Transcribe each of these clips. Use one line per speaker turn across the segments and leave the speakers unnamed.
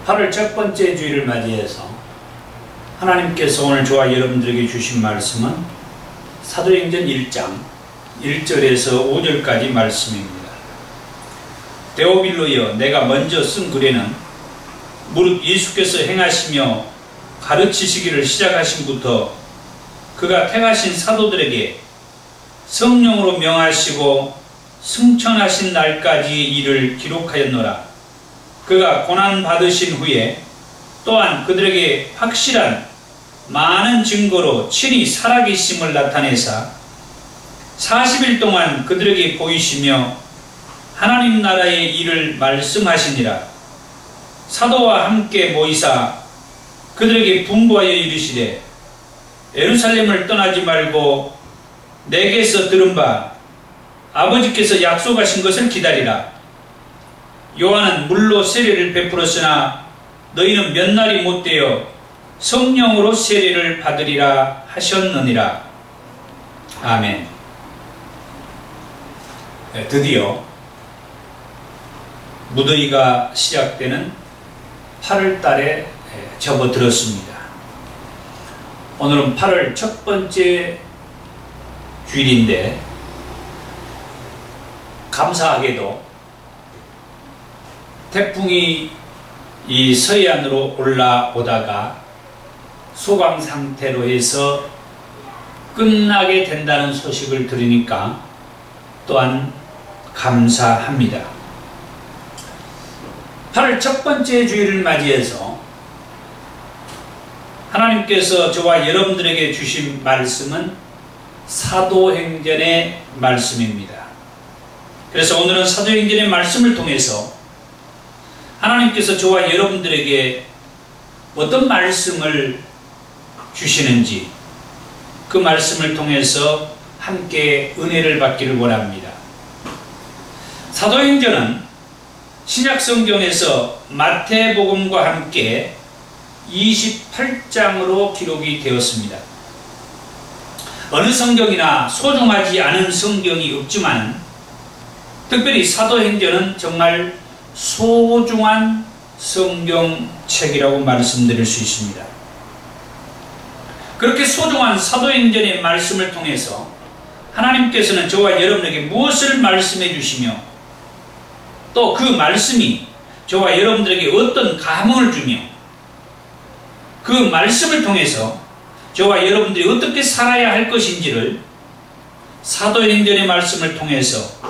8월 첫 번째 주일을 맞이해서 하나님께서 오늘 저와 여러분들에게 주신 말씀은 사도행전 1장 1절에서 5절까지 말씀입니다. 데오빌로여, 내가 먼저 쓴 글에는 무릇 예수께서 행하시며 가르치시기를 시작하신부터 그가 택하신 사도들에게 성령으로 명하시고 승천하신 날까지의 일을 기록하였노라. 그가 고난받으신 후에 또한 그들에게 확실한 많은 증거로 친히 살아계심을 나타내사 40일 동안 그들에게 보이시며 하나님 나라의 일을 말씀하시니라. 사도와 함께 모이사 그들에게 분부하여 이르시되 예루살렘을 떠나지 말고 내게서 들은 바 아버지께서 약속하신 것을 기다리라. 요한은 물로 세례를 베풀었으나 너희는 몇 날이 못되어 성령으로 세례를 받으리라 하셨느니라. 아멘. 드디어 무더위가 시작되는 8월 달에 접어들었습니다. 오늘은 8월 첫 번째 주일인데 감사하게도 태풍이 이 서해안으로 올라오다가 소강 상태로 해서 끝나게 된다는 소식을 들으니까 또한 감사합니다. 8월 첫 번째 주일을 맞이해서 하나님께서 저와 여러분들에게 주신 말씀은 사도행전의 말씀입니다. 그래서 오늘은 사도행전의 말씀을 통해서 하나님께서 저와 여러분들에게 어떤 말씀을 주시는지 그 말씀을 통해서 함께 은혜를 받기를 원합니다. 사도행전은 신약성경에서 마태복음과 함께 28장으로 기록이 되었습니다. 어느 성경이나 소중하지 않은 성경이 없지만 특별히 사도행전은 정말 소중한 성경책이라고 말씀드릴 수 있습니다. 그렇게 소중한 사도행전의 말씀을 통해서 하나님께서는 저와 여러분에게 무엇을 말씀해 주시며 또 그 말씀이 저와 여러분들에게 어떤 감흥을 주며 그 말씀을 통해서 저와 여러분들이 어떻게 살아야 할 것인지를 사도행전의 말씀을 통해서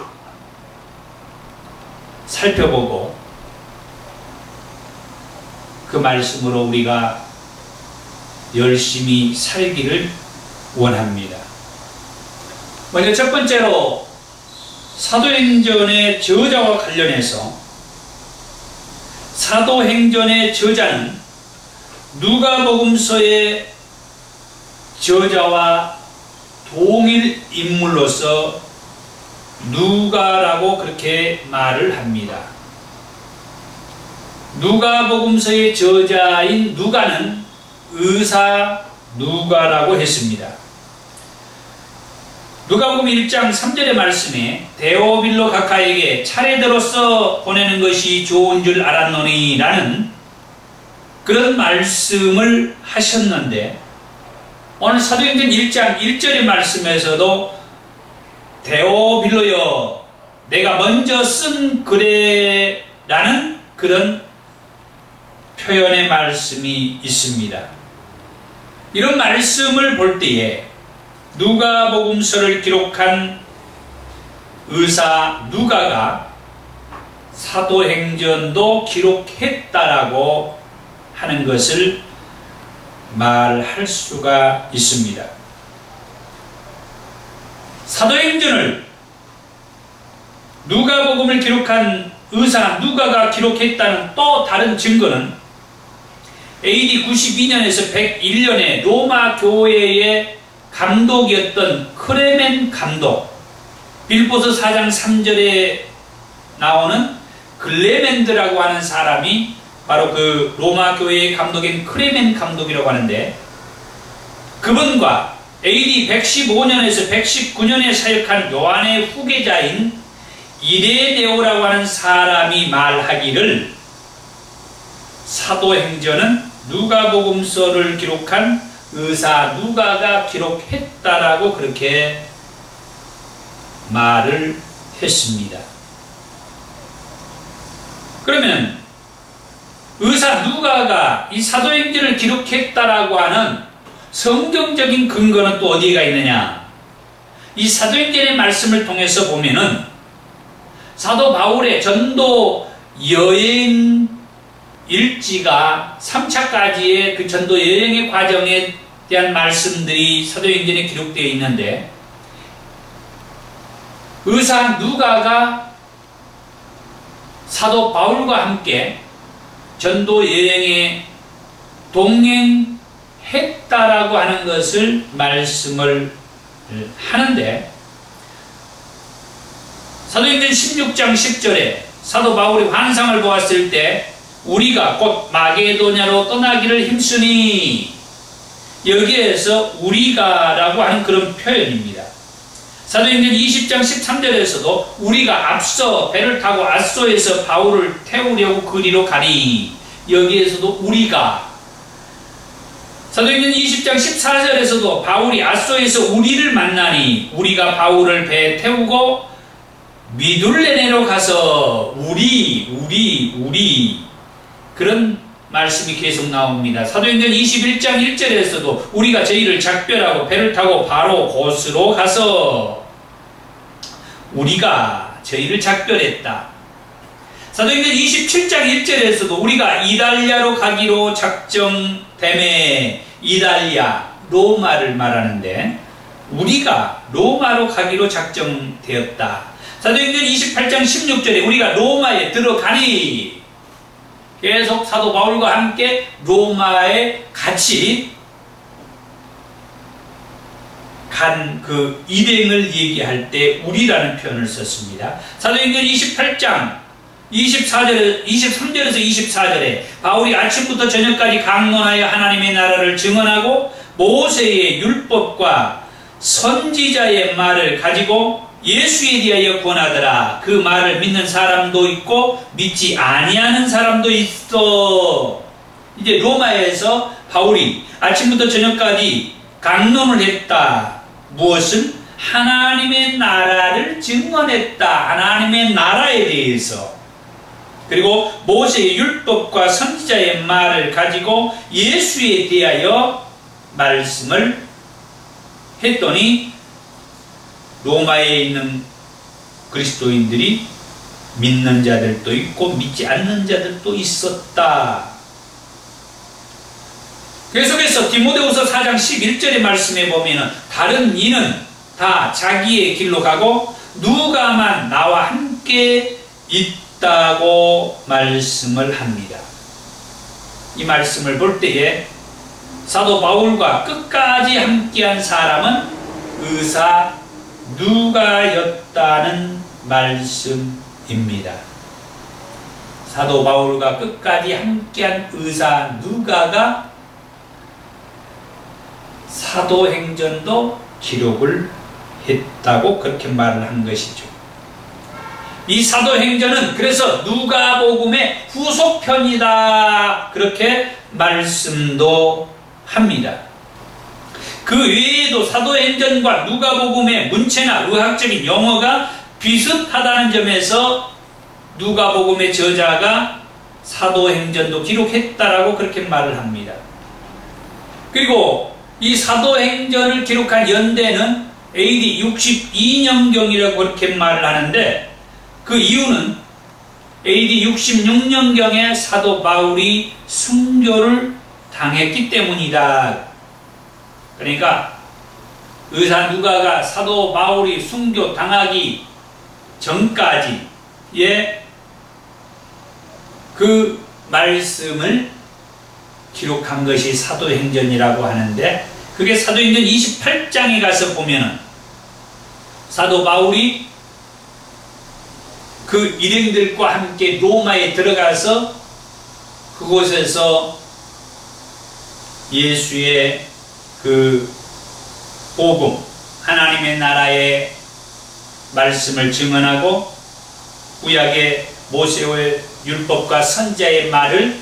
살펴보고 그 말씀으로 우리가 열심히 살기를 원합니다. 먼저 첫 번째로 사도행전의 저자와 관련해서 사도행전의 저자는 누가복음서의 저자와 동일 인물로서 누가라고 그렇게 말을 합니다. 누가복음서의 저자인 누가는 의사 누가라고 했습니다. 누가복음 1장 3절의 말씀에 데오빌로 각하에게 차례대로서 보내는 것이 좋은 줄 알았노니 라는 그런 말씀을 하셨는데 오늘 사도행전 1장 1절의 말씀에서도 데오빌로여, 내가 먼저 쓴 글에 라는 그런 표현의 말씀이 있습니다. 이런 말씀을 볼 때에 누가복음서를 기록한 의사 누가가 사도행전도 기록했다라고 하는 것을 말할 수가 있습니다. 사도행전을 누가복음을 기록한 의사 누가가 기록했다는 또 다른 증거는 AD 92년에서 101년에 로마 교회의 감독이었던 클레멘 감독, 빌보서 4장 3절에 나오는 글레멘드라고 하는 사람이 바로 그 로마 교회의 감독인 클레멘 감독이라고 하는데 그분과 AD 115년에서 119년에 사역한 요한의 후계자인 이레네오라고 하는 사람이 말하기를 사도행전은 누가복음서를 기록한 의사 누가가 기록했다라고 그렇게 말을 했습니다. 그러면 의사 누가가 이 사도행전을 기록했다라고 하는 성경적인 근거는 또 어디가 있느냐? 이 사도행전의 말씀을 통해서 보면은 사도 바울의 전도 여행 일지가 3차까지의 그 전도 여행의 과정에 대한 말씀들이 사도행전에 기록되어 있는데, 의사 누가가 사도 바울과 함께 전도 여행에 동행했다라고 하는 것을 말씀을 하는데, 사도행전 16장 10절에 사도 바울이 환상을 보았을 때 우리가 곧 마게도냐로 떠나기를 힘쓰니, 여기에서 우리가 라고 하는 그런 표현입니다. 사도행전 20장 13절에서도 우리가 앞서 배를 타고 아소에서 바울을 태우려고 그리로 가니, 여기에서도 우리가. 사도행전 20장 14절에서도 바울이 아소에서 우리를 만나니 우리가 바울을 배에 태우고 미둘레네로 가서 우리 그런 말씀이 계속 나옵니다. 사도행전 21장 1절에서도 우리가 저희를 작별하고 배를 타고 바로 곳으로 가서 우리가 저희를 작별했다. 사도행전 27장 1절에서도 우리가 이달리아로 가기로 작정됨에, 이달리아, 로마를 말하는데 우리가 로마로 가기로 작정되었다. 사도행전 28장 16절에 우리가 로마에 들어가니, 계속 사도 바울과 함께 로마에 같이 간 그 일행을 얘기할 때 우리라는 표현을 썼습니다. 사도행전 28장 23절에서 24절에 바울이 아침부터 저녁까지 강론하여 하나님의 나라를 증언하고 모세의 율법과 선지자의 말을 가지고 예수에 대하여 권하더라. 그 말을 믿는 사람도 있고 믿지 아니하는 사람도 있어. 이제 로마에서 바울이 아침부터 저녁까지 강론을 했다. 무엇을? 하나님의 나라를 증언했다. 하나님의 나라에 대해서. 그리고 모세의 율법과 선지자의 말을 가지고 예수에 대하여 말씀을 했더니 로마에 있는 그리스도인들이 믿는 자들도 있고 믿지 않는 자들도 있었다. 계속해서 디모데후서 4장 11절의 말씀에 보면 다른 이는 다 자기의 길로 가고 누가만 나와 함께 있다고 말씀을 합니다. 이 말씀을 볼 때에 사도 바울과 끝까지 함께한 사람은 의사 누가였다는 말씀입니다. 사도 바울과 끝까지 함께한 의사 누가가 사도행전도 기록을 했다고 그렇게 말을 한 것이죠. 이 사도행전은 그래서 누가복음의 후속편이다, 그렇게 말씀도 합니다. 그 외에도 사도행전과 누가복음의 문체나 의학적인 용어가 비슷하다는 점에서 누가복음의 저자가 사도행전도 기록했다라고 그렇게 말을 합니다. 그리고 이 사도행전을 기록한 연대는 AD 62년경이라고 그렇게 말을 하는데, 그 이유는 AD 66년경에 사도 바울이 순교를 당했기 때문이다. 그러니까 의사 누가가 사도 바울이 순교 당하기 전까지의 그 말씀을 기록한 것이 사도행전이라고 하는데, 그게 사도행전 28장에 가서 보면은 사도 바울이 그 일행들과 함께 로마에 들어가서 그곳에서 예수의 그 복음, 하나님의 나라의 말씀을 증언하고 구약의 모세의 율법과 선지자의 말을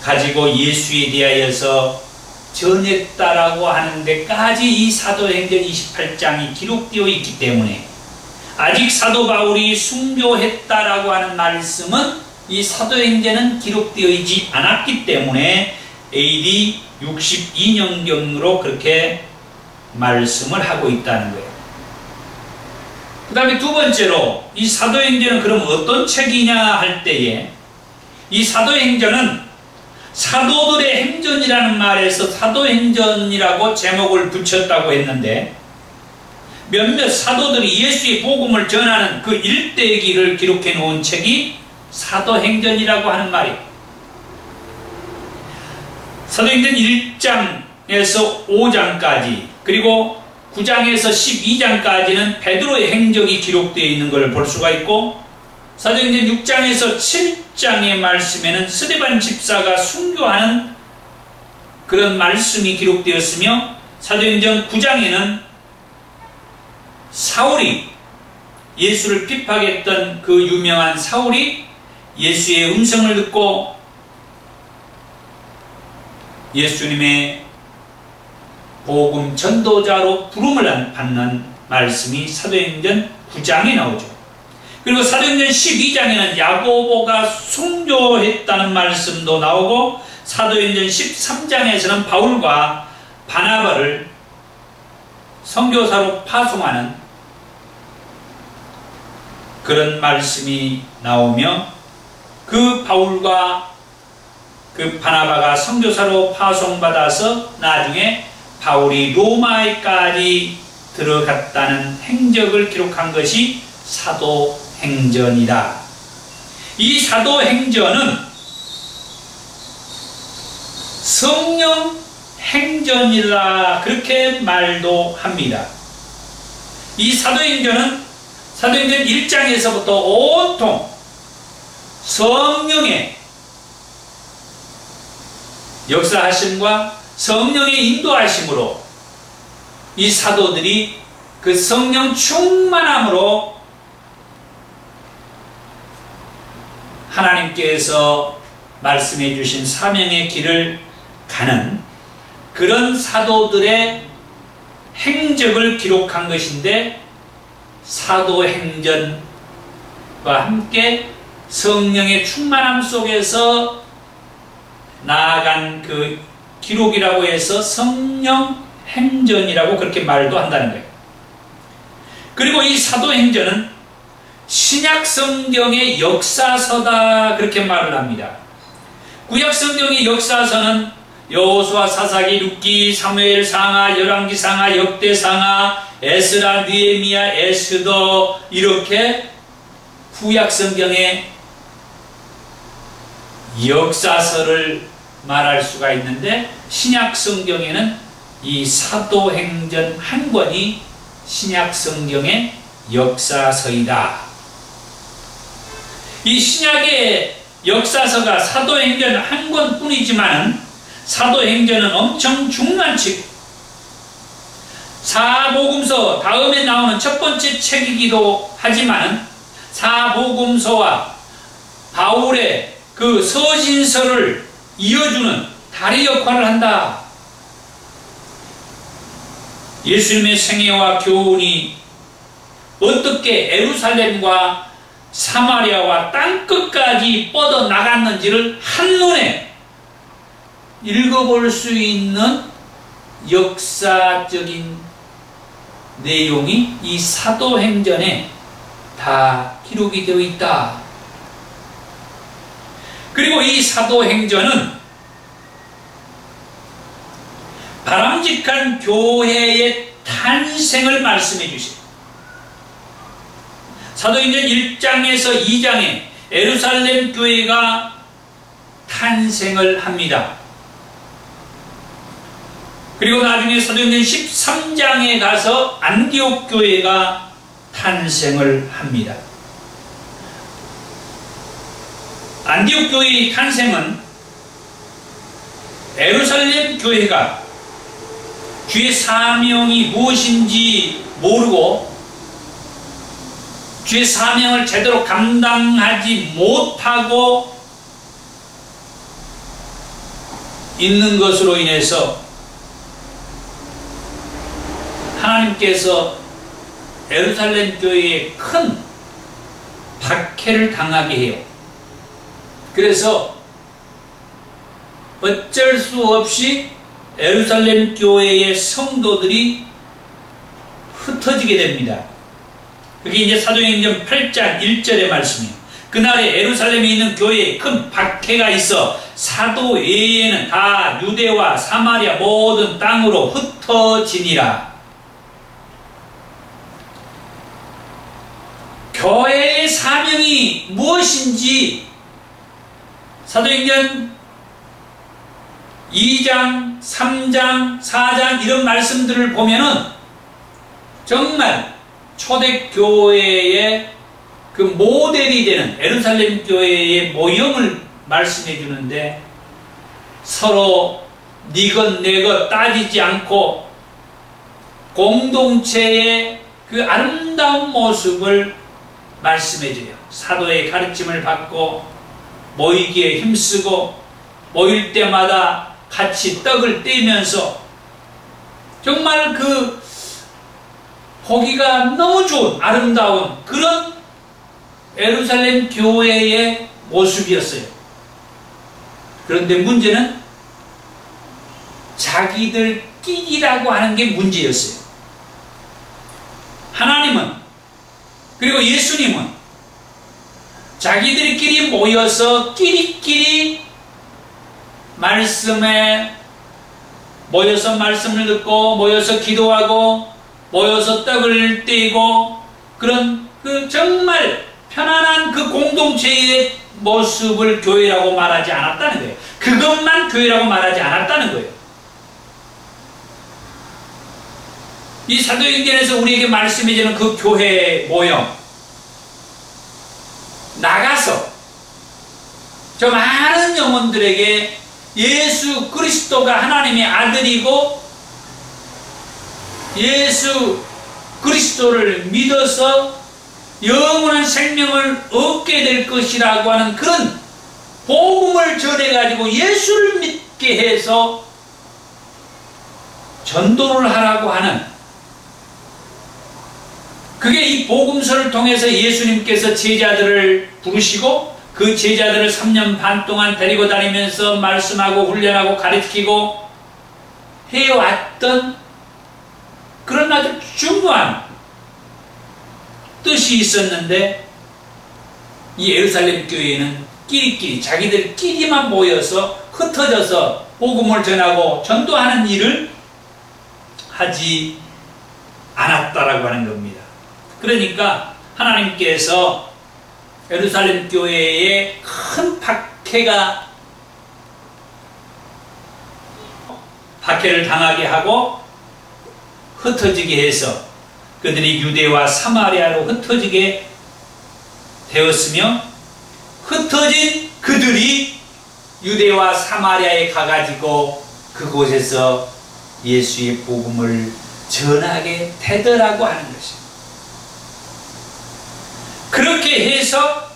가지고 예수에 대하여서 전했다라고 하는 데까지 이 사도행전 28장이 기록되어 있기 때문에 아직 사도 바울이 순교했다라고 하는 말씀은 이 사도행전은 기록되어 있지 않았기 때문에 AD 62년경으로 그렇게 말씀을 하고 있다는 거예요. 그 다음에 두 번째로 이 사도행전은 그럼 어떤 책이냐 할 때에 이 사도행전은 사도들의 행전이라는 말에서 사도행전이라고 제목을 붙였다고 했는데 몇몇 사도들이 예수의 복음을 전하는 그 일대기를 기록해 놓은 책이 사도행전이라고 하는 말이에요. 사도행전 1장에서 5장까지 그리고 9장에서 12장까지는 베드로의 행적이 기록되어 있는 것을 볼 수가 있고 사도행전 6장에서 7장의 말씀에는 스데반 집사가 순교하는 그런 말씀이 기록되었으며 사도행전 9장에는 사울이 예수를 핍박했던 그 유명한 사울이 예수의 음성을 듣고 예수님의 복음 전도자로 부름을 받는 말씀이 사도행전 9장에 나오죠. 그리고 사도행전 12장에는 야고보가 순교했다는 말씀도 나오고 사도행전 13장에서는 바울과 바나바를 선교사로 파송하는 그런 말씀이 나오며 그 바울과 그 바나바가 선교사로 파송받아서 나중에 바울이 로마에까지 들어갔다는 행적을 기록한 것이 사도행전이다. 이 사도행전은 성령 행전이라 그렇게 말도 합니다. 이 사도행전은 사도행전 1장에서부터 온통 성령의 역사하심과 성령의 인도하심으로 이 사도들이 그 성령 충만함으로 하나님께서 말씀해 주신 사명의 길을 가는 그런 사도들의 행적을 기록한 것인데 사도행전과 함께 성령의 충만함 속에서 나아간 그 기록이라고 해서 성령 행전이라고 그렇게 말도 한다는 거예요. 그리고 이 사도행전은 신약 성경의 역사서다 그렇게 말을 합니다. 구약 성경의 역사서는 여호수아, 사사기, 룻기, 사무엘, 상하, 열왕기, 상하, 역대, 상하, 에스라, 느헤미야, 에스더 이렇게 구약 성경의 역사서를 말할 수가 있는데 신약 성경에는 이 사도행전 한 권이 신약 성경의 역사서이다. 이 신약의 역사서가 사도행전 한 권뿐이지만 사도행전은 엄청 중요한 책. 사복음서 다음에 나오는 첫 번째 책이기도 하지만 사복음서와 바울의 그 서신서를 이어주는 다리 역할을 한다. 예수님의 생애와 교훈이 어떻게 예루살렘과 사마리아와 땅끝까지 뻗어나갔는지를 한눈에 읽어볼 수 있는 역사적인 내용이 이 사도행전에 다 기록이 되어 있다. 그리고 이 사도행전은 바람직한 교회의 탄생을 말씀해 주십니다. 사도행전 1장에서 2장에 예루살렘 교회가 탄생을 합니다. 그리고 나중에 사도행전 13장에 가서 안디옥 교회가 탄생을 합니다. 안디옥 교회의 탄생은 예루살렘 교회가 주의 사명이 무엇인지 모르고 주의 사명을 제대로 감당하지 못하고 있는 것으로 인해서 하나님께서 예루살렘 교회에 큰 박해를 당하게 해요. 그래서 어쩔 수 없이 예루살렘 교회의 성도들이 흩어지게 됩니다. 그게 이제 사도행전 8장 1절의 말씀이에요. 그날에 예루살렘에 있는 교회에 큰 박해가 있어 사도 외에는 다 유대와 사마리아 모든 땅으로 흩어지니라. 교회의 사명이 무엇인지 사도행전 2장, 3장, 4장 이런 말씀들을 보면은 정말 초대교회의 그 모델이 되는 예루살렘 교회의 모형을 말씀해 주는데 서로 니것 내것 따지지 않고 공동체의 그 아름다운 모습을 말씀해 줘요. 사도의 가르침을 받고 모이기에 힘쓰고 모일 때마다 같이 떡을 떼면서 정말 그 보기가 너무 좋은 아름다운 그런 예루살렘 교회의 모습이었어요. 그런데 문제는 자기들끼리라고 하는 게 문제였어요. 하나님은 그리고 예수님은 자기들끼리 모여서 끼리끼리 말씀에 모여서 말씀을 듣고 모여서 기도하고 모여서 떡을 떼고 그런 그 정말 편안한 그 공동체의 모습을 교회라고 말하지 않았다는 거예요. 그것만 교회라고 말하지 않았다는 거예요. 이 사도행전에서 우리에게 말씀해주는 그 교회 모형 나가서 저 많은 영혼들에게 예수 그리스도가 하나님의 아들이고 예수 그리스도를 믿어서 영원한 생명을 얻게 될 것이라고 하는 그런 복음을 전해가지고 예수를 믿게 해서 전도를 하라고 하는 그게 이 복음서를 통해서 예수님께서 제자들을 부르시고 그 제자들을 3년 반 동안 데리고 다니면서 말씀하고 훈련하고 가르치고 해왔던 그런 아주 중요한 뜻이 있었는데 이 예루살렘 교회는 끼리끼리 자기들끼리만 모여서 흩어져서 복음을 전하고 전도하는 일을 하지 않았다라고 하는 겁니다. 그러니까 하나님께서 예루살렘 교회에 큰 박해를 당하게 하고 흩어지게 해서 그들이 유대와 사마리아로 흩어지게 되었으며 흩어진 그들이 유대와 사마리아에 가가지고 그곳에서 예수의 복음을 전하게 되더라고 하는 것입니다. 그렇게 해서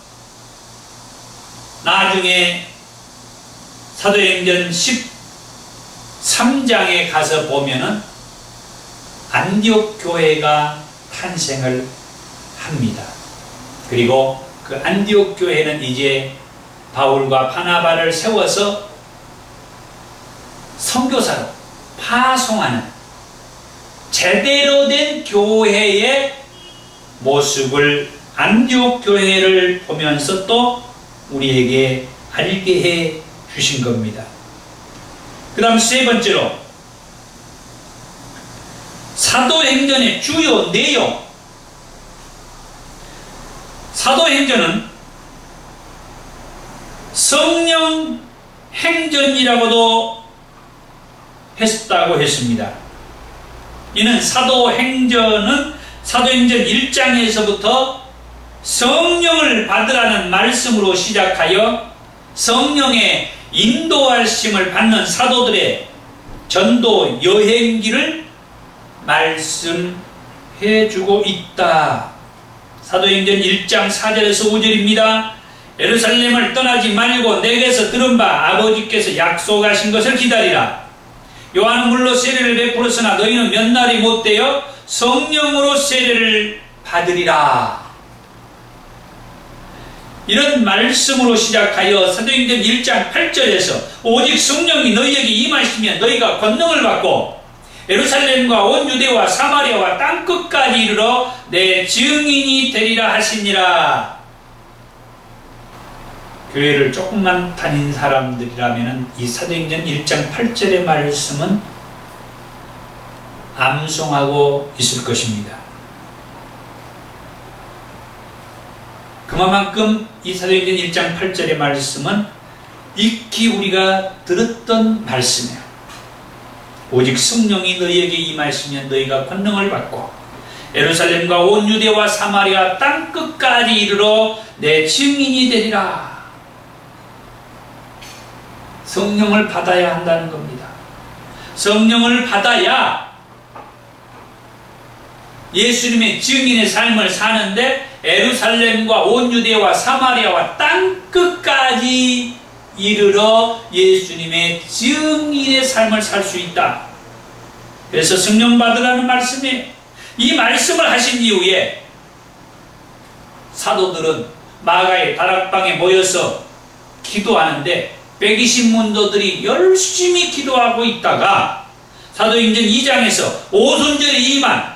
나중에 사도행전 13장에 가서 보면은 안디옥 교회가 탄생을 합니다. 그리고 그 안디옥 교회는 이제 바울과 바나바를 세워서 선교사로 파송하는 제대로 된 교회의 모습을 안디옥 교회를 보면서 또 우리에게 알게 해 주신 겁니다. 그 다음 세 번째로 사도행전의 주요 내용. 사도행전은 성령 행전이라고도 했다고 했습니다. 이는 사도행전 1장에서부터 성령을 받으라는 말씀으로 시작하여 성령의 인도하심을 받는 사도들의 전도 여행기를 말씀해 주고 있다. 사도행전 1장 4절에서 5절입니다. 예루살렘을 떠나지 말고 내게서 들은 바 아버지께서 약속하신 것을 기다리라. 요한은 물로 세례를 베풀었으나 너희는 몇 날이 못되어 성령으로 세례를 받으리라. 이런 말씀으로 시작하여 사도행전 1장 8절에서 오직 성령이 너희에게 임하시면 너희가 권능을 받고 예루살렘과 온 유대와 사마리아와 땅끝까지 이르러 내 증인이 되리라 하시니라. 교회를 조금만 다닌 사람들이라면 이 사도행전 1장 8절의 말씀은 암송하고 있을 것입니다. 그만큼 이 사도행전 1장 8절의 말씀은 익히 우리가 들었던 말씀이에요. 오직 성령이 너희에게 임하시면 너희가 권능을 받고 예루살렘과 온 유대와 사마리아 땅끝까지 이르러 내 증인이 되리라. 성령을 받아야 한다는 겁니다. 성령을 받아야 예수님의 증인의 삶을 사는데 예루살렘과 온 유대와 사마리아와 땅끝까지 이르러 예수님의 증인의 삶을 살 수 있다. 그래서 성령 받으라는 말씀이에요. 이 말씀을 하신 이후에 사도들은 마가의 다락방에 모여서 기도하는데 120문도들이 열심히 기도하고 있다가 사도행전 2장에서 오순절에 임한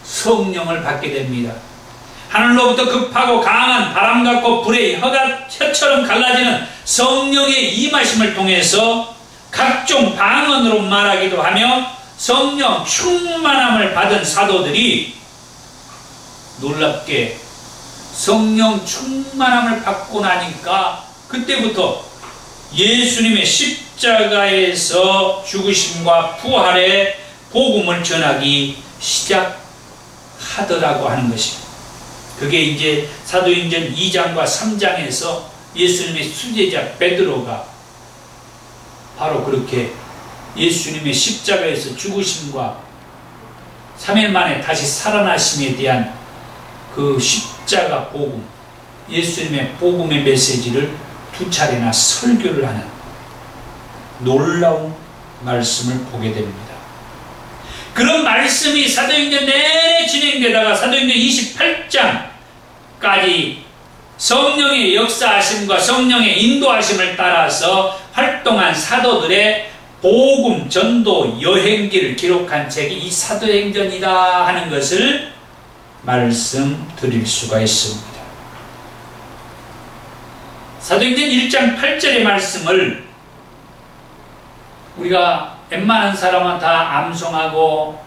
성령을 받게 됩니다. 하늘로부터 급하고 강한 바람 같고 불의 혀처럼 갈라지는 성령의 임하심을 통해서 각종 방언으로 말하기도 하며 성령 충만함을 받은 사도들이 놀랍게 성령 충만함을 받고 나니까 그때부터 예수님의 십자가에서 죽으심과 부활의 복음을 전하기 시작하더라고 하는 것입니다. 그게 이제 사도행전 2장과 3장에서 예수님의 수제자 베드로가 바로 그렇게 예수님의 십자가에서 죽으심과 3일 만에 다시 살아나심에 대한 그 십자가 복음, 예수님의 복음의 메시지를 2차례나 설교를 하는 놀라운 말씀을 보게 됩니다. 그런 말씀이 사도행전 내내 진행되다가 사도행전 28장까지 성령의 역사하심과 성령의 인도하심을 따라서 활동한 사도들의 복음 전도 여행기를 기록한 책이 이 사도행전이다 하는 것을 말씀드릴 수가 있습니다. 사도행전 1장 8절의 말씀을 우리가 웬만한 사람은 다 암송하고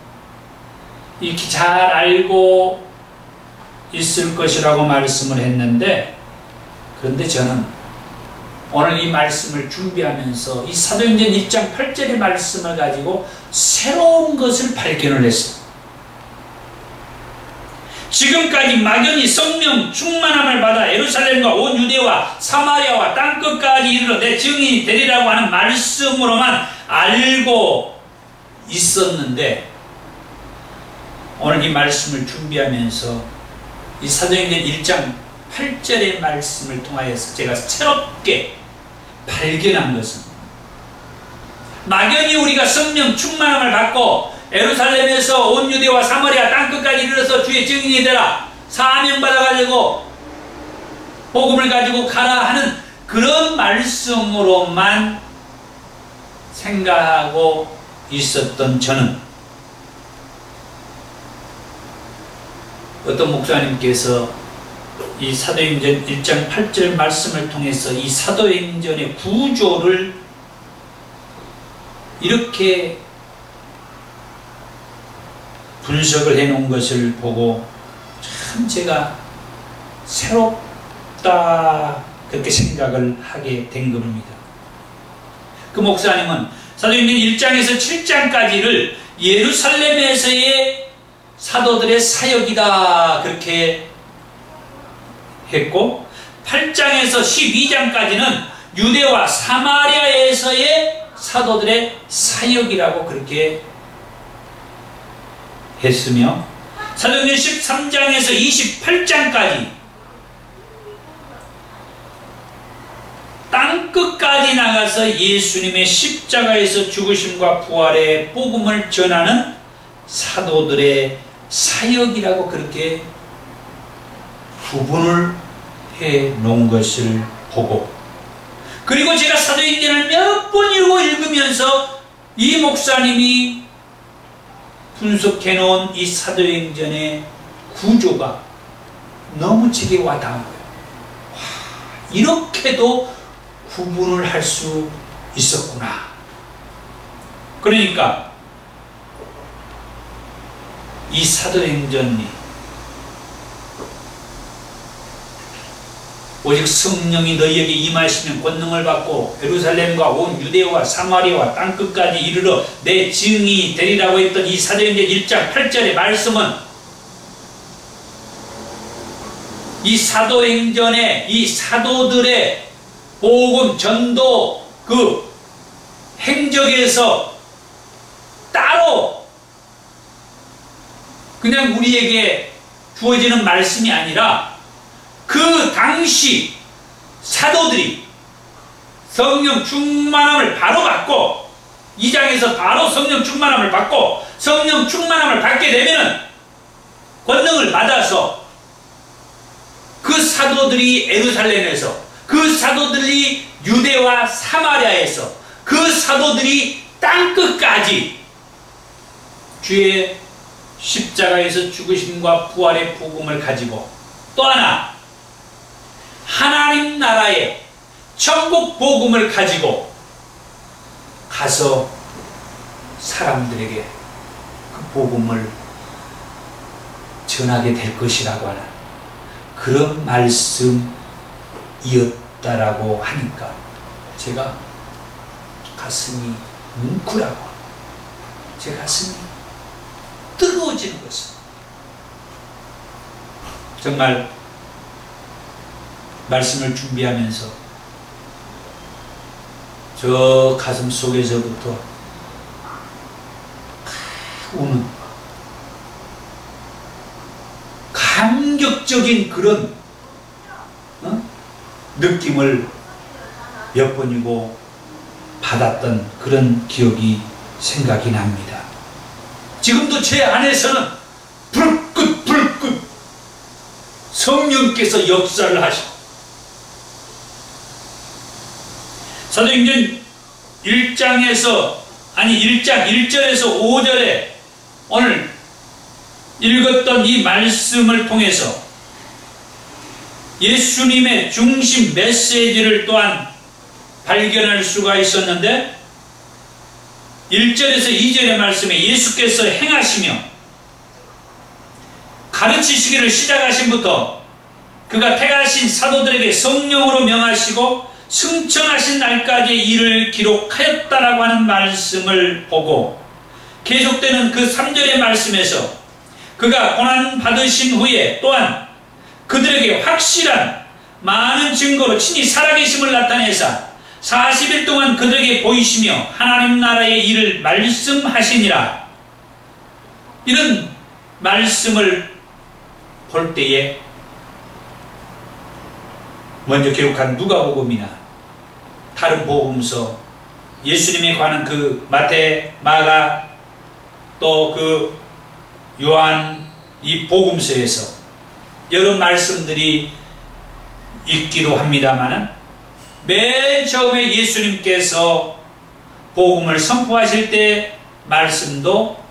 이렇게 잘 알고 있을 것이라고 말씀을 했는데, 그런데 저는 오늘 이 말씀을 준비하면서 이 사도행전 1장 8절의 말씀을 가지고 새로운 것을 발견을 했어요. 지금까지 막연히 성령 충만함을 받아 예루살렘과 온 유대와 사마리아와 땅끝까지 이르러 내 증인이 되리라고 하는 말씀으로만 알고 있었는데, 오늘 이 말씀을 준비하면서 이 사도행전 1장 8절의 말씀을 통하여서 제가 새롭게 발견한 것은, 막연히 우리가 성령 충만함을 받고 예루살렘에서 온 유대와 사마리아 땅끝까지 이르러서 주의 증인이 되라, 사명 받아가지고 복음을 가지고 가라 하는 그런 말씀으로만 생각하고 있었던 저는, 어떤 목사님께서 이 사도행전 1장 8절 말씀을 통해서 이 사도행전의 구조를 이렇게 분석을 해놓은 것을 보고 참 제가 새롭다 그렇게 생각을 하게 된 겁니다. 그 목사님은 사도행전 1장에서 7장까지를 예루살렘에서의 사도들의 사역이다 그렇게 했고, 8장에서 12장까지는 유대와 사마리아에서의 사도들의 사역이라고 그렇게 했으며, 사도행전 13장에서 28장까지 땅끝까지 나가서 예수님의 십자가에서 죽으심과 부활의 복음을 전하는 사도들의 사역이라고 그렇게 구분을 해 놓은 것을 보고, 그리고 제가 사도행전을 몇 번 읽으면서 이 목사님이 분석해 놓은 이 사도행전의 구조가 너무 제게 와닿은 거예요. 이렇게도 구분을 할 수 있었구나. 그러니까 이 사도행전이 오직 성령이 너희에게 임하시면 권능을 받고 예루살렘과 온 유대와 사마리아와 땅끝까지 이르러 내 증인이 되리라고 했던 이 사도행전 1장 8절의 말씀은 이 사도행전의 이 사도들의 복음 전도 그 행적에서 따로 그냥 우리에게 주어지는 말씀이 아니라 그 당시 사도들이 성령 충만함을 바로 받고, 2장에서 바로 성령 충만함을 받고, 성령 충만함을 받게 되면 권능을 받아서 그 사도들이 예루살렘에서, 그 사도들이 유대와 사마리아에서, 그 사도들이 땅끝까지 주의 십자가에서 죽으심과 부활의 복음을 가지고, 또 하나 하나님 나라의 천국 복음을 가지고 가서 사람들에게 그 복음을 전하게 될 것이라고 하는 그런 말씀이었다라고 하니까 제가 가슴이 뭉클하고 제 가슴이 뜨거워지는 것은, 정말 말씀을 준비하면서 저 가슴 속에서부터 우는 감격적인 그런 느낌을 몇 번이고 받았던 그런 기억이 생각이 납니다. 지금도 제 안에서는 불긋 성령께서 역사를 하시고, 사도행전 1장에서 1절에서 5절에 오늘 읽었던 이 말씀을 통해서 예수님의 중심 메시지를 또한 발견할 수가 있었는데, 1절에서 2절의 말씀에 예수께서 행하시며 가르치시기를 시작하신부터 그가 택하신 사도들에게 성령으로 명하시고 승천하신 날까지의 일을 기록하였다라고 하는 말씀을 보고, 계속되는 그 3절의 말씀에서 그가 고난 받으신 후에 또한 그들에게 확실한 많은 증거로 친히 살아계심을 나타내사 40일 동안 그들에게 보이시며 하나님 나라의 일을 말씀하시니라. 이런 말씀을 볼 때에 먼저 기록한 누가복음이나 다른 복음서, 예수님에 관한 그 마태, 마가, 또 그 요한 이 복음서에서 여러 말씀들이 있기도 합니다만, 맨 처음에 예수님께서 복음을 선포하실 때 말씀도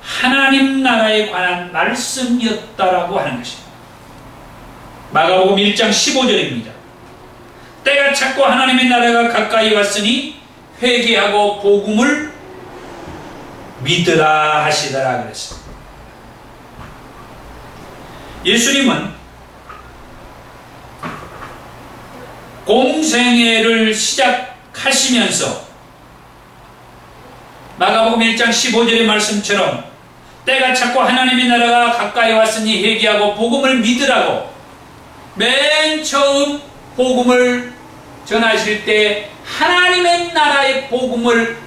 하나님 나라에 관한 말씀이었다라고 하는 것입니다. 마가복음 1장 15절입니다. 때가 찼고 하나님의 나라가 가까이 왔으니 회개하고 복음을 믿으라 하시더라 그랬습니다. 예수님은 공생애를 시작하시면서 마가복음 1장 15절의 말씀처럼 때가 찼고 하나님의 나라가 가까이 왔으니 회개하고 복음을 믿으라고 맨 처음 복음을 전하실 때 하나님의 나라의 복음을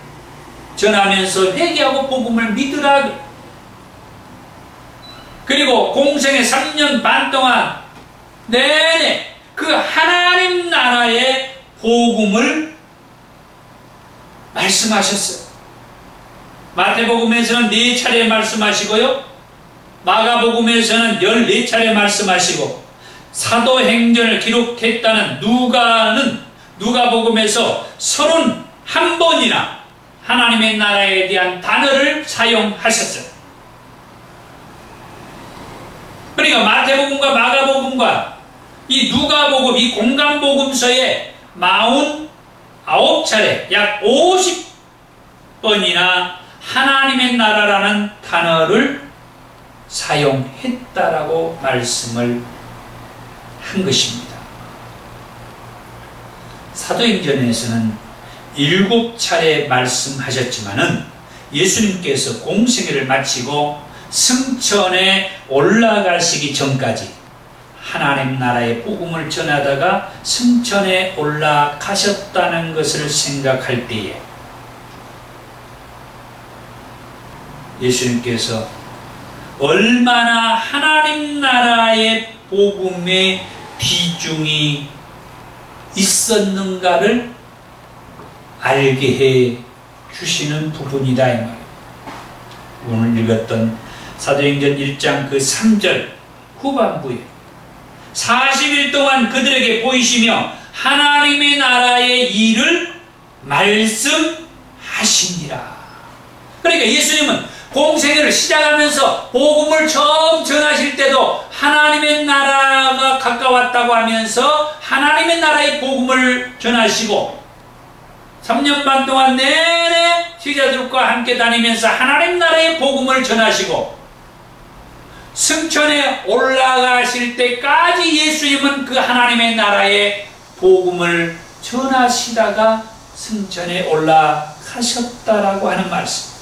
전하면서 회개하고 복음을 믿으라. 그리고 공생의 3년 반 동안 내내 그 하나님 나라의 복음을 말씀하셨어요. 마태복음에서는 4차례 말씀하시고요, 마가복음에서는 14차례 말씀하시고, 사도행전을 기록했다는 누가복음에서 31번이나 하나님의 나라에 대한 단어를 사용하셨어요. 그러니까 마태복음과 마가복음과 이 누가복음, 이 공간복음서에 49차례, 약 50번이나 하나님의 나라라는 단어를 사용했다라고 말씀을 한 것입니다. 사도행전에서는 7차례 말씀하셨지만은 예수님께서 공생애를 마치고 승천에 올라가시기 전까지 하나님 나라의 복음을 전하다가 승천에 올라가셨다는 것을 생각할 때에 예수님께서 얼마나 하나님 나라의 복음의 비중이 있었는가를 알게 해 주시는 부분이다 이 말이에요. 오늘 읽었던 사도행전 1장 그 3절 후반부에 40일 동안 그들에게 보이시며 하나님의 나라의 일을 말씀하시니라. 그러니까 예수님은 공생애를 시작하면서 복음을 처음 전하실 때도 하나님의 나라가 가까웠다고 하면서 하나님의 나라의 복음을 전하시고 3년 반 동안 내내 제자들과 함께 다니면서 하나님 나라의 복음을 전하시고 승천에 올라가실 때까지 예수님은 그 하나님의 나라의 복음을 전하시다가 승천에 올라가셨다라고 하는 말씀.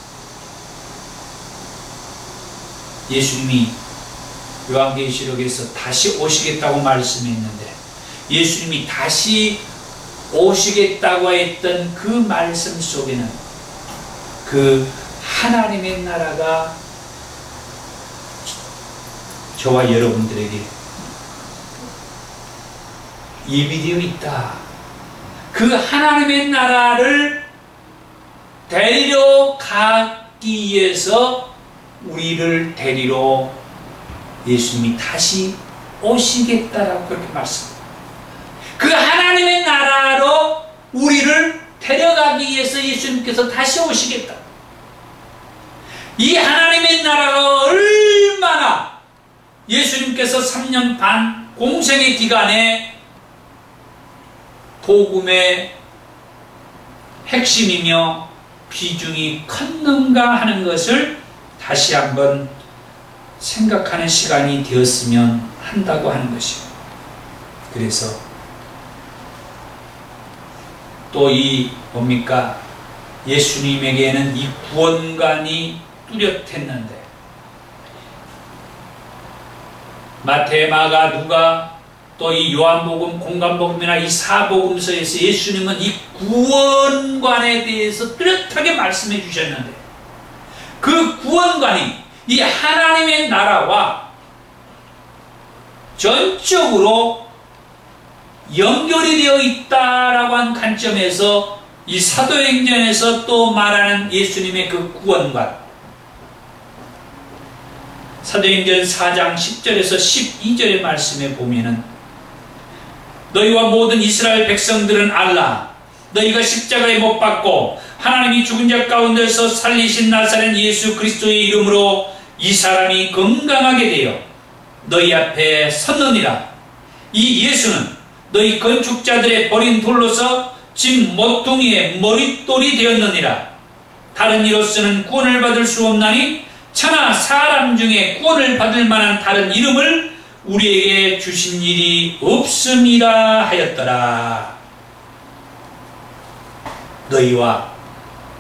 예수님이 요한계시록에서 다시 오시겠다고 말씀했는데 예수님이 다시 오시겠다고 했던 그 말씀 속에는 그 하나님의 나라가 저와 여러분들에게 예비되어 있다. 그 하나님의 나라를 데려가기 위해서 우리를 데리러 예수님이 다시 오시겠다라고 그렇게 말씀합니다. 그 하나님의 나라로 우리를 데려가기 위해서 예수님께서 다시 오시겠다. 이 하나님의 나라가 얼마나 예수님께서 3년 반 공생의 기간에 복음의 핵심이며 비중이 컸는가 하는 것을 다시 한번 생각하는 시간이 되었으면 한다고 하는 것이요. 그래서 또 이 뭡니까? 예수님에게는 이 구원관이 뚜렷했는데 마태, 마가, 누가 또 이 요한복음, 공간복음이나 이 사복음서에서 예수님은 이 구원관에 대해서 뚜렷하게 말씀해 주셨는데 그 구원관이 이 하나님의 나라와 전적으로 연결이 되어 있다라고 한 관점에서 이 사도행전에서 또 말하는 예수님의 그 구원관, 사도행전 4장 10절에서 12절의 말씀에 보면은 너희와 모든 이스라엘 백성들은 알라. 너희가 십자가에 못 박고 하나님이 죽은 자 가운데서 살리신 나사렛 예수 그리스도의 이름으로 이 사람이 건강하게 되어 너희 앞에 섰느니라. 이 예수는 너희 건축자들의 버린 돌로서 집 모퉁이의 머릿돌이 되었느니라. 다른 이로서는 구원을 받을 수 없나니 차나 사람 중에 구원을 받을 만한 다른 이름을 우리에게 주신 일이 없음이라 하였더라. 너희와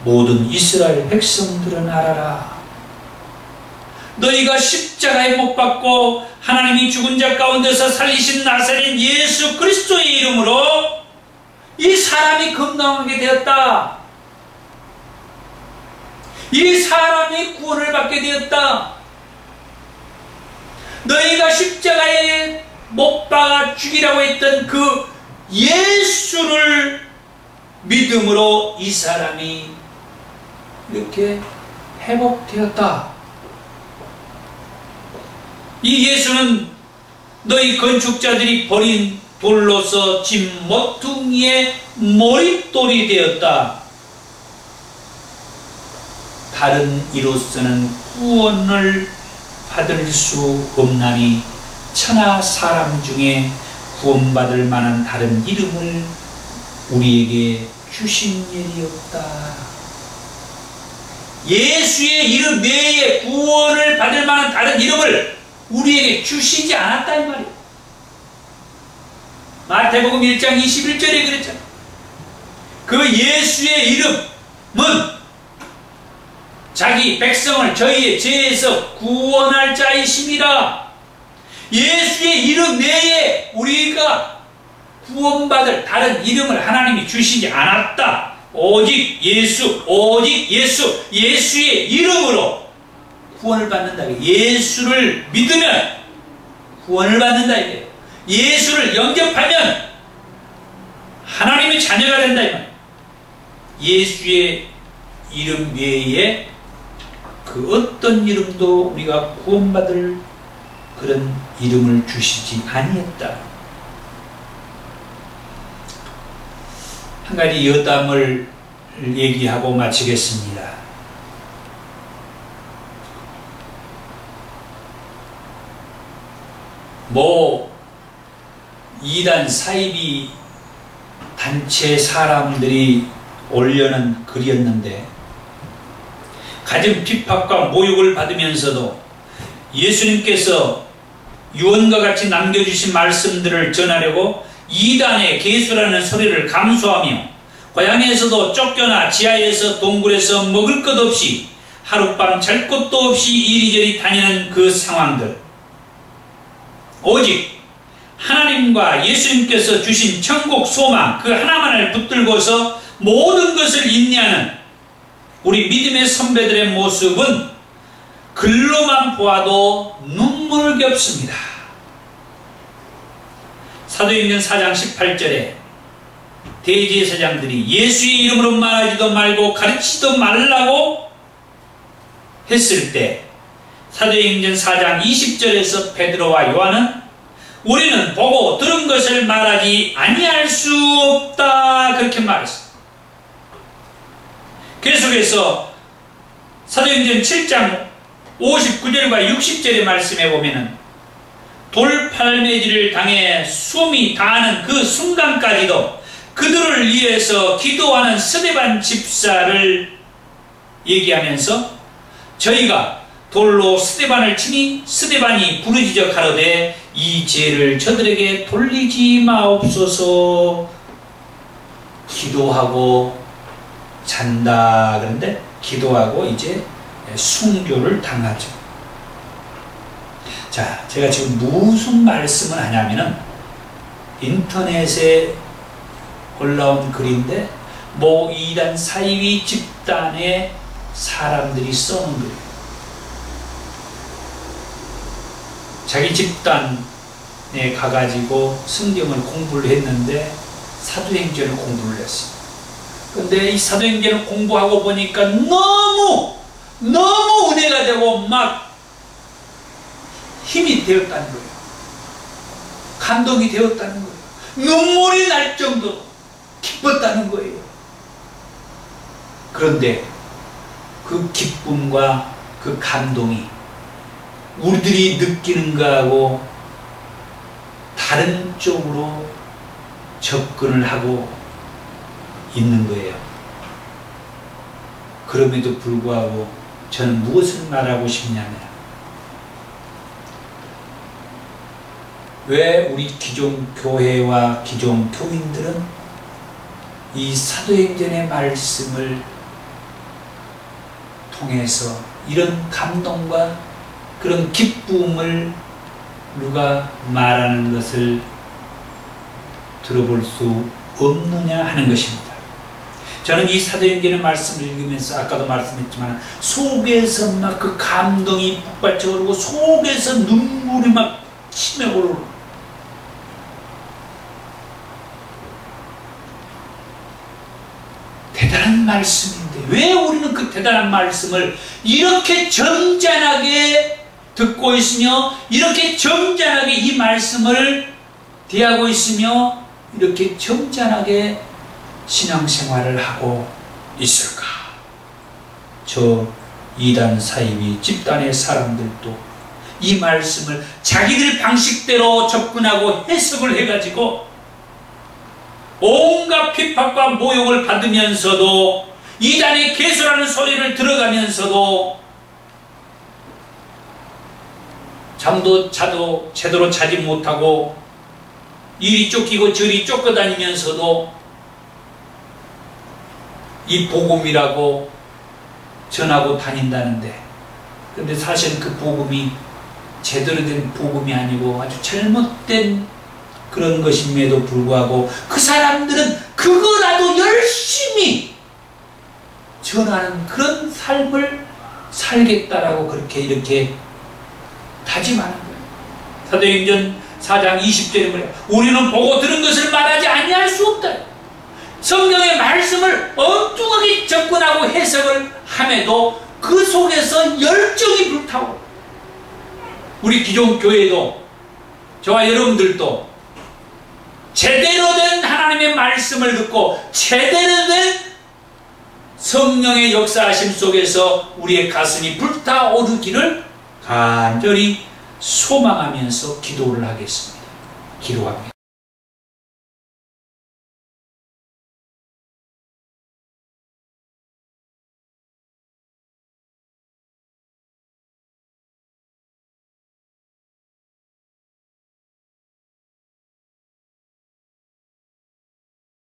모든 이스라엘 백성들은 알아라. 너희가 십자가에 못 박고 하나님이 죽은 자 가운데서 살리신 나사렛 예수 그리스도의 이름으로 이 사람이 건강하게 되었다. 이 사람이 구원을 받게 되었다. 너희가 십자가에 못 박아 죽이라고 했던 그 예수를 믿음으로 이 사람이 이렇게 회복되었다. 이 예수는 너희 건축자들이 버린 돌로서 진 모퉁이의 머릿돌이 되었다. 다른 이로서는 구원을 받을 수 없나니 천하 사람 중에 구원받을 만한 다른 이름을 우리에게 주신 일이 없다. 예수의 이름 외에 구원을 받을 만한 다른 이름을 우리에게 주시지 않았다 이 말이에요. 마태복음 1장 21절에 그랬잖아요. 그 예수의 이름은 자기 백성을 저희의 죄에서 구원할 자이십니다. 예수의 이름 외에 우리가 구원받을 다른 이름을 하나님이 주시지 않았다. 오직 예수, 오직 예수, 예수의 이름으로 구원을 받는다. 예수를 믿으면 구원을 받는다. 예수를 영접하면 하나님의 자녀가 된다. 예수의 이름 외에 그 어떤 이름도 우리가 구원받을 그런 이름을 주시지 아니했다. 한 가지 여담을 얘기하고 마치겠습니다. 이단 사이비 단체 사람들이 올려놓은 글이었는데 가진 핍박과 모욕을 받으면서도 예수님께서 유언과 같이 남겨주신 말씀들을 전하려고 이단의 개수라는 소리를 감수하며 고향에서도 쫓겨나 지하에서 동굴에서 먹을 것 없이 하룻밤 잘 곳도 없이 이리저리 다니는 그 상황들, 오직 하나님과 예수님께서 주신 천국 소망 그 하나만을 붙들고서 모든 것을 인내하는 우리 믿음의 선배들의 모습은 글로만 보아도 눈물겹습니다. 사도행전 4장 18절에 대제사장들이 예수의 이름으로 말하지도 말고 가르치지도 말라고 했을 때 사도행전 4장 20절에서 베드로와 요한은 우리는 보고 들은 것을 말하지 아니할 수 없다 그렇게 말했습니다. 계속해서 사도행전 7장 59절과 60절의 말씀에 보면은 돌팔매질을 당해 숨이 다하는 그 순간까지도 그들을 위해서 기도하는 스데반 집사를 얘기하면서 저희가 돌로 스데반을 치니 스데반이 부르짖어 가로되 이 죄를 저들에게 돌리지 마옵소서. 기도하고 잔다. 그런데 기도하고 이제 순교를 당하죠. 자, 제가 지금 무슨 말씀을 하냐면은 인터넷에 올라온 글인데 이단 사이비 집단의 사람들이 써놓은 글이에요. 자기 집단에 가가지고 성경을 공부를 했는데 사도행전을 공부를 했어요. 근데 이 사도행전을 공부하고 보니까 너무 은혜가 되고 막 힘이 되었다는 거예요. 감동이 되었다는 거예요. 눈물이 날 정도로 기뻤다는 거예요. 그런데 그 기쁨과 그 감동이 우리들이 느끼는 거하고 다른 쪽으로 접근을 하고 있는 거예요. 그럼에도 불구하고 저는 무엇을 말하고 싶냐면 왜 우리 기존 교회와 기존 교인들은 이 사도행전의 말씀을 통해서 이런 감동과 그런 기쁨을 누가 말하는 것을 들어볼 수 없느냐 하는 것입니다. 저는 이 사도행전의 말씀을 읽으면서 아까도 말씀했지만 속에서 막 그 감동이 북받쳐 오르고 속에서 눈물이 막 치며 오르고 대단한 말씀인데 왜 우리는 그 대단한 말씀을 이렇게 점잖하게 듣고 있으며 이렇게 점잖하게 이 말씀을 대하고 있으며 이렇게 점잖하게 신앙생활을 하고 있을까? 저 이단 사이비 집단의 사람들도 이 말씀을 자기들 방식대로 접근하고 해석을 해가지고 온갖 핍박과 모욕을 받으면서도 이단의 개소라는 소리를 들어가면서도 잠도 자도 제대로 자지 못하고 이리 쫓기고 저리 쫓겨다니면서도 이 복음이라고 전하고 다닌다는데, 근데 사실 그 복음이 제대로 된 복음이 아니고 아주 잘못된 그런 것임에도 불구하고 그 사람들은 그거라도 열심히 전하는 그런 삶을 살겠다라고 그렇게 이렇게 다짐하는 거예요. 사도행전 4장 20절에 뭐래요? 우리는 보고 들은 것을 말하지 아니할 수 없다. 성경의 말씀을 엉뚱하게 접근하고 해석을 함에도 그 속에서 열정이 불타오르고, 우리 기존 교회도 저와 여러분들도 제대로 된 하나님의 말씀을 듣고 제대로 된 성령의 역사하심 속에서 우리의 가슴이 불타오르기를 간절히 소망하면서 기도를 하겠습니다. 기도합니다.